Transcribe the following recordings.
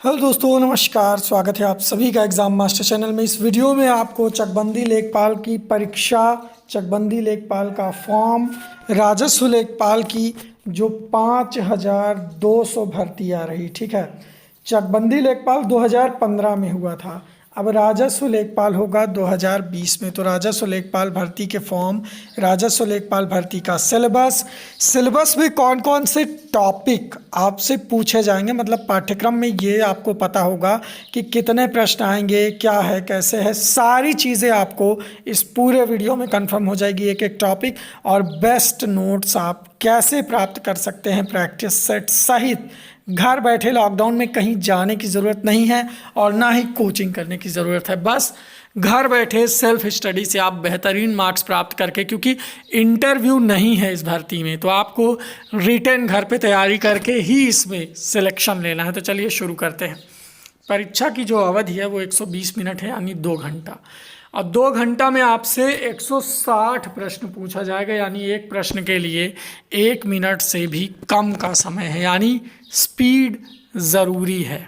Hello दोस्तों, नमस्कार। स्वागत है आप सभी का एग्ज़ाम मास्टर चैनल में। इस वीडियो में आपको चकबंदी लेखपाल की परीक्षा, चकबंदी लेखपाल का फॉर्म, राजस्व लेखपाल की जो 5200 भर्ती आ रही, ठीक है। चकबंदी लेखपाल 2015 में हुआ था, अब राजस्व लेखपाल होगा 2020 में। तो राजस्व लेखपाल भर्ती के फॉर्म, राजस्व लेखपाल भर्ती का सिलेबस में कौन कौन से टॉपिक आपसे पूछे जाएंगे, मतलब पाठ्यक्रम में ये आपको पता होगा कि कितने प्रश्न आएंगे, क्या है, कैसे है, सारी चीज़ें आपको इस पूरे वीडियो में कंफर्म हो जाएगी, एक एक टॉपिक। और बेस्ट नोट्स आप कैसे प्राप्त कर सकते हैं प्रैक्टिस सेट सहित। घर बैठे लॉकडाउन में कहीं जाने की ज़रूरत नहीं है और ना ही कोचिंग करने की ज़रूरत है। बस घर बैठे सेल्फ स्टडी से आप बेहतरीन मार्क्स प्राप्त करके, क्योंकि इंटरव्यू नहीं है इस भर्ती में, तो आपको रिटन घर पे तैयारी करके ही इसमें सिलेक्शन लेना है। तो चलिए शुरू करते हैं। परीक्षा की जो अवधि है वो 120 मिनट है, यानी 2 घंटा। और 2 घंटा में आपसे 160 प्रश्न पूछा जाएगा, यानी एक प्रश्न के लिए 1 मिनट से भी कम का समय है, यानी स्पीड ज़रूरी है,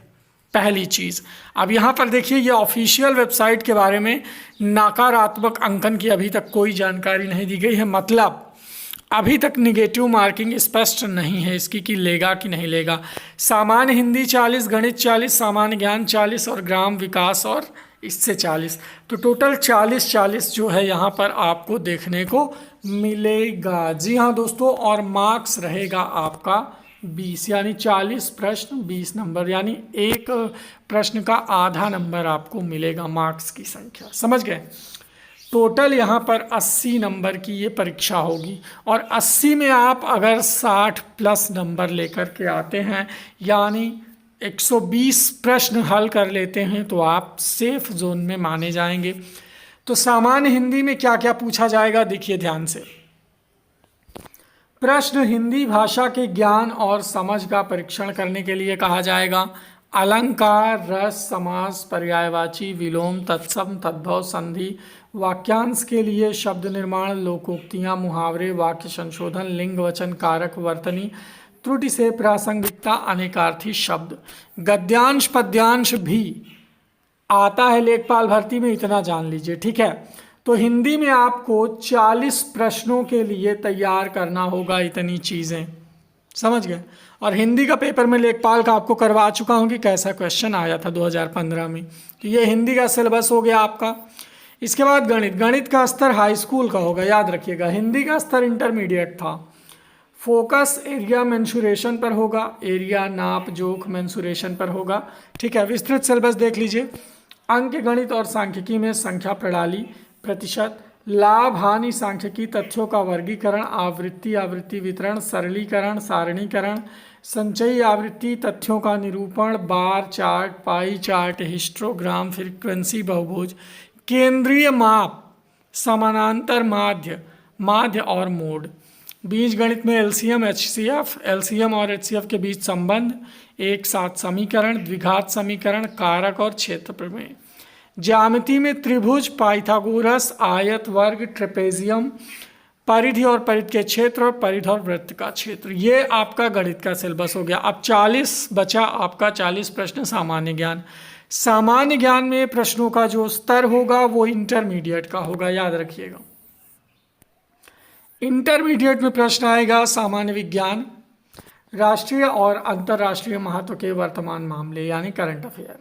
पहली चीज़। अब यहाँ पर देखिए, ये ऑफिशियल वेबसाइट के बारे में नकारात्मक अंकन की अभी तक कोई जानकारी नहीं दी गई है, मतलब अभी तक निगेटिव मार्किंग स्पष्ट नहीं है इसकी कि लेगा कि नहीं लेगा। सामान्य हिंदी 40, गणित 40, सामान्य ज्ञान 40 और ग्राम विकास और इससे 40, तो टोटल 40 जो है यहाँ पर आपको देखने को मिलेगा। जी हाँ दोस्तों, और मार्क्स रहेगा आपका 20, यानी 40 प्रश्न 20 नंबर, यानी एक प्रश्न का आधा नंबर आपको मिलेगा मार्क्स की संख्या, समझ गए। टोटल यहाँ पर 80 नंबर की ये परीक्षा होगी, और 80 में आप अगर 60 प्लस नंबर लेकर के आते हैं, यानी 120 प्रश्न हल कर लेते हैं, तो आप सेफ जोन में माने जाएंगे। तो सामान्य हिंदी में क्या क्या पूछा जाएगा, देखिए ध्यान से। प्रश्न हिंदी भाषा के ज्ञान और समझ का परीक्षण करने के लिए कहा जाएगा। अलंकार, रस, समास, पर्यायवाची, विलोम, तत्सम, तद्भव, संधि, वाक्यांश के लिए शब्द निर्माण, लोकोक्तियाँ, मुहावरे, वाक्य संशोधन, लिंग वचन कारक, वर्तनी, त्रुटि से प्रासंगिकता, अनेकार्थी शब्द। गद्यांश पद्यांश भी आता है लेखपाल भर्ती में, इतना जान लीजिए, ठीक है। तो हिंदी में आपको 40 प्रश्नों के लिए तैयार करना होगा, इतनी चीज़ें, समझ गए। और हिंदी का पेपर में लेखपाल का आपको करवा चुका हूँ कि कैसा क्वेश्चन आया था 2015 में। तो ये हिंदी का सिलेबस हो गया आपका। इसके बाद गणित का स्तर हाई स्कूल का होगा, याद रखिएगा। हिंदी का स्तर इंटरमीडिएट था। फोकस एरिया मेंसुरेशन पर होगा, एरिया नाप जोख मेंसुरेशन पर होगा, ठीक है। विस्तृत सिलेबस देख लीजिए। अंक गणित और सांख्यिकी में संख्या प्रणाली, प्रतिशत, लाभ हानि सांख्यिकी, तथ्यों का वर्गीकरण, आवृत्ति वितरण, सरलीकरण, सारणीकरण, संचयी आवृत्ति, तथ्यों का निरूपण, bar chart, pie chart, histogram, frequency बहुभुज, केंद्रीय माप, समानांतर माध्य और मोड। बीज गणित में एलसीएम एचसीएफ, एलसीएम और एचसीएफ के बीच संबंध, एक साथ समीकरण, द्विघात समीकरण, कारक और क्षेत्र प्रमेय। ज्यामिति में त्रिभुज, पाइथागोरस, आयत, वर्ग, ट्रेपेजियम, परिधि और परिधि के क्षेत्र और परिधि और वृत्त का क्षेत्र। ये आपका गणित का सिलेबस हो गया। अब 40 बचा आपका, 40 प्रश्न सामान्य ज्ञान। सामान्य ज्ञान में प्रश्नों का जो स्तर होगा वो इंटरमीडिएट का होगा, याद रखिएगा। इंटरमीडिएट में प्रश्न आएगा सामान्य विज्ञान, राष्ट्रीय और अंतर्राष्ट्रीय महत्व के वर्तमान मामले, यानी करंट अफेयर,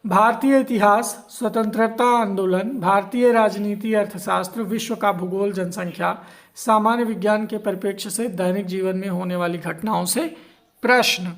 भारतीय इतिहास, स्वतंत्रता आंदोलन, भारतीय राजनीति, अर्थशास्त्र, विश्व का भूगोल, जनसंख्या, सामान्य विज्ञान के परिप्रेक्ष्य से दैनिक जीवन में होने वाली घटनाओं से प्रश्न,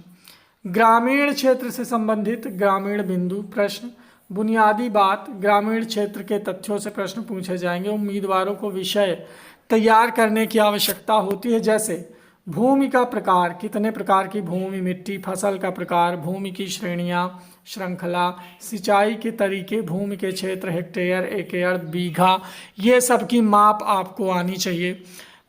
ग्रामीण क्षेत्र से संबंधित ग्रामीण बिंदु प्रश्न, बुनियादी बात, ग्रामीण क्षेत्र के तथ्यों से प्रश्न पूछे जाएंगे। उम्मीदवारों को विषय तैयार करने की आवश्यकता होती है, जैसे भूमि का प्रकार, कितने प्रकार की भूमि, मिट्टी, फसल का प्रकार, भूमि की श्रेणियां, श्रृंखला, सिंचाई के तरीके, भूमि के क्षेत्र, हेक्टेयर, एकड़, बीघा, ये सब की माप आपको आनी चाहिए।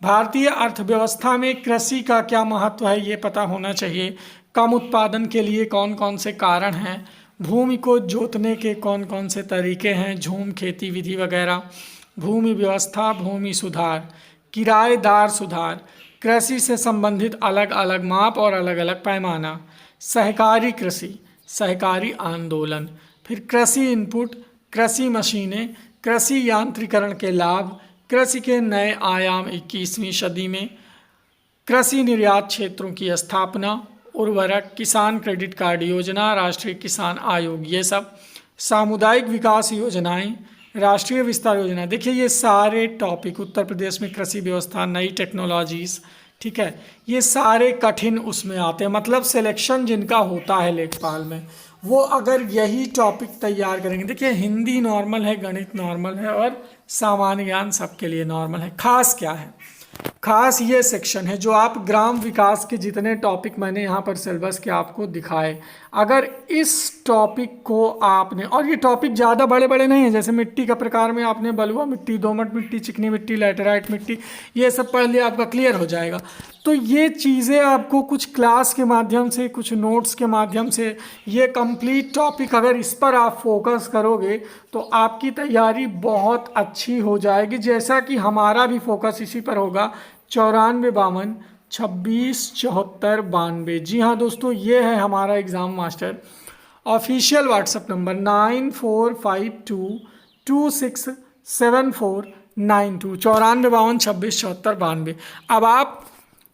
भारतीय अर्थव्यवस्था में कृषि का क्या महत्व है, ये पता होना चाहिए। कम उत्पादन के लिए कौन कौन से कारण हैं, भूमि को जोतने के कौन कौन से तरीके हैं, झूम खेती विधि वगैरह, भूमि व्यवस्था, भूमि सुधार, किराएदार सुधार, कृषि से संबंधित अलग अलग माप और अलग अलग पैमाना, सहकारी कृषि, सहकारी आंदोलन। फिर कृषि इनपुट, कृषि मशीनें, कृषि यांत्रिकरण के लाभ, कृषि के नए आयाम 21वीं सदी में, कृषि निर्यात क्षेत्रों की स्थापना, उर्वरक, किसान क्रेडिट कार्ड योजना, राष्ट्रीय किसान आयोग, ये सब, सामुदायिक विकास योजनाएं, राष्ट्रीय विस्तार योजना। देखिए ये सारे टॉपिक, उत्तर प्रदेश में कृषि व्यवस्था, नई टेक्नोलॉजीज, ठीक है, ये सारे कठिन उसमें आते हैं। मतलब सिलेक्शन जिनका होता है लेखपाल में, वो अगर यही टॉपिक तैयार करेंगे। देखिए हिंदी नॉर्मल है, गणित नॉर्मल है और सामान्य ज्ञान सबके लिए नॉर्मल है। खास क्या है? खास ये सेक्शन है जो आप ग्राम विकास के जितने टॉपिक मैंने यहाँ पर सिलेबस के आपको दिखाए, अगर इस टॉपिक को आपने, और ये टॉपिक ज़्यादा बड़े बड़े नहीं हैं, जैसे मिट्टी का प्रकार में आपने बलुआ मिट्टी, दोमट मिट्टी, चिकनी मिट्टी, लैटेराइट मिट्टी, ये सब पढ़ लिया आपका क्लियर हो जाएगा। तो ये चीज़ें आपको कुछ क्लास के माध्यम से, कुछ नोट्स के माध्यम से, ये कंप्लीट टॉपिक अगर इस पर आप फोकस करोगे तो आपकी तैयारी बहुत अच्छी हो जाएगी। जैसा कि हमारा भी फोकस इसी पर होगा। 94 52 26 74 92। जी हाँ दोस्तों, ये है हमारा exam master official WhatsApp number 9452267492, 94 52 26 74 92। अब आप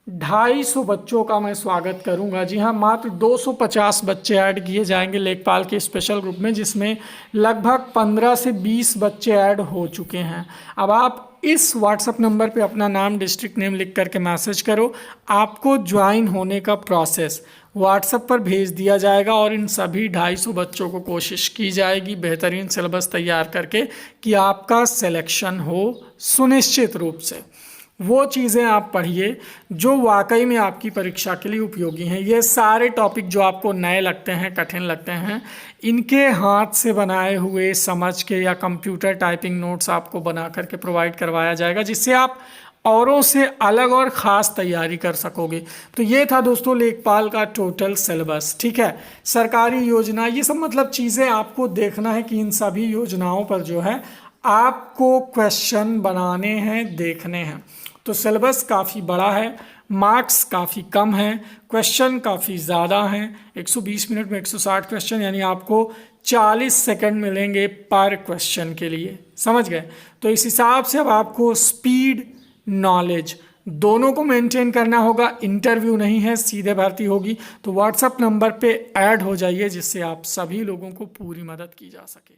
250 बच्चों का मैं स्वागत करूंगा। जी हाँ, मात्र 250 बच्चे ऐड किए जाएंगे लेखपाल के स्पेशल ग्रुप में, जिसमें लगभग 15 से 20 बच्चे ऐड हो चुके हैं। अब आप इस व्हाट्सएप नंबर पे अपना नाम, डिस्ट्रिक्ट नेम लिख करके मैसेज करो। आपको ज्वाइन होने का प्रोसेस व्हाट्सएप पर भेज दिया जाएगा और इन सभी 250 बच्चों को कोशिश की जाएगी बेहतरीन सिलेबस तैयार करके कि आपका सिलेक्शन हो सुनिश्चित रूप से। वो चीज़ें आप पढ़िए जो वाकई में आपकी परीक्षा के लिए उपयोगी हैं। ये सारे टॉपिक जो आपको नए लगते हैं, कठिन लगते हैं, इनके हाथ से बनाए हुए, समझ के या कंप्यूटर टाइपिंग नोट्स आपको बना करके प्रोवाइड करवाया जाएगा, जिससे आप औरों से अलग और ख़ास तैयारी कर सकोगे। तो ये था दोस्तों लेखपाल का टोटल सिलेबस, ठीक है। सरकारी योजना, ये सब मतलब चीज़ें आपको देखना है कि इन सभी योजनाओं पर जो है आपको क्वेश्चन बनाने हैं, देखने हैं। तो सिलेबस काफ़ी बड़ा है, मार्क्स काफ़ी कम हैं, क्वेश्चन काफ़ी ज़्यादा हैं। 120 मिनट में 160 क्वेश्चन, यानी आपको 40 सेकंड मिलेंगे पर क्वेश्चन के लिए, समझ गए। तो इस हिसाब से अब आपको स्पीड, नॉलेज दोनों को मेंटेन करना होगा। इंटरव्यू नहीं है, सीधे भर्ती होगी। तो व्हाट्सएप नंबर पे ऐड हो जाइए, जिससे आप सभी लोगों को पूरी मदद की जा सके।